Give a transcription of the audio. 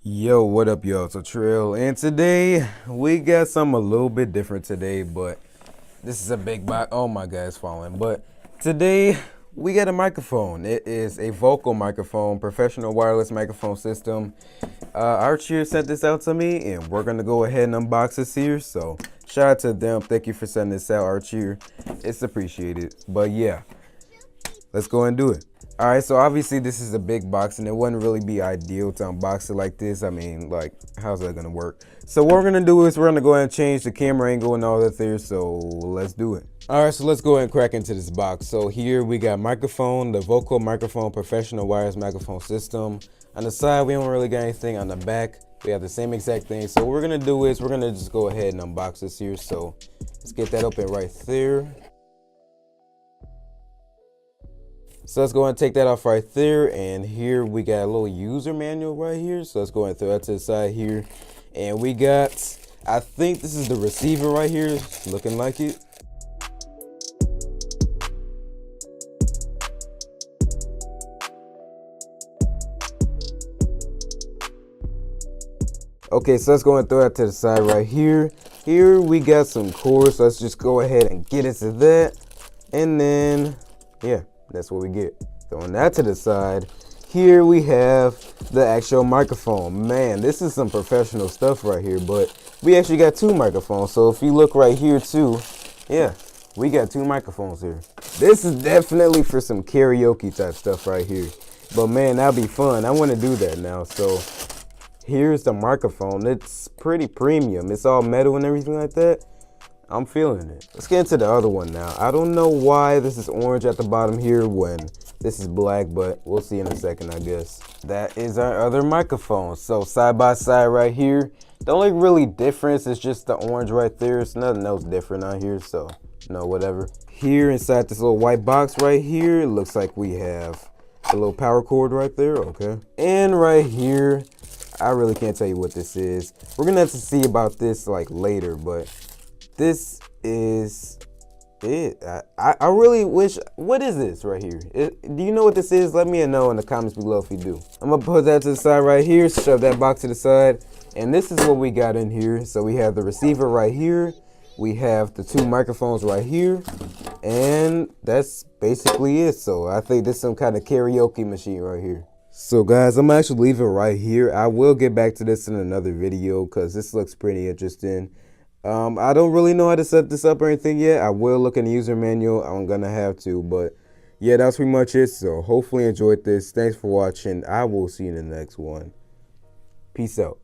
Yo, what up, y'all? It's Latrell, and today we got something a little bit different today, but this is a big box. Oh my God, it's falling. But today we got a microphone. It is a vocal microphone, professional wireless microphone system. Archeer sent this out to me, and we're gonna go ahead and unbox this here. So shout out to them. Thank you for sending this out, Archeer. It's appreciated. But yeah, let's go and do it. All right, so obviously this is a big box and it wouldn't really be ideal to unbox it like this. I mean, like, how's that gonna work? So what we're gonna do is we're gonna go ahead and change the camera angle and all that there, so let's do it. All right, so let's go ahead and crack into this box. So here we got microphone, the vocal microphone, professional wireless microphone system. On the side, we don't really got anything. On the back, we have the same exact thing. So what we're gonna do is we're gonna just go ahead and unbox this here. So let's get that open right there. So let's go and take that off right there, and here we got a little user manual right here. So let's go and throw that to the side here, and we got, I think this is the receiver right here, looking like it. Okay, so let's go and throw that to the side right here. Here we got some cords, so let's just go ahead and get into that, and then yeah, that's what we get. Throwing that to the side. Here we have the actual microphone. Man, this is some professional stuff right here, but we actually got two microphones. So if you look right here too, yeah, we got two microphones here. This is definitely for some karaoke type stuff right here. But man, that'd be fun. I want to do that now. So here's the microphone. It's pretty premium. It's all metal and everything like that. I'm feeling it. Let's get into the other one now. I don't know why this is orange at the bottom here when this is black, but we'll see in a second, I guess. That is our other microphone. So side by side right here. The only really difference is just the orange right there. It's nothing else different on here, so no, whatever. Here inside this little white box right here, it looks like we have a little power cord right there, okay. And right here, I really can't tell you what this is. We're gonna have to see about this like later, but this is it. I really wish, what is this right here? Do you know what this is? Let me know in the comments below if you do. I'm gonna put that to the side right here, shove that box to the side, and this is what we got in here. So we have the receiver right here, we have the two microphones right here, and that's basically it. So I think this is some kind of karaoke machine right here. So guys, I'm actually leaving right here. I will get back to this in another video because this looks pretty interesting. I don't really know how to set this up or anything yet. I will look in the user manual. I'm gonna have to, but yeah, that's pretty much it. So hopefully you enjoyed this. Thanks for watching. I will see you in the next one. Peace out.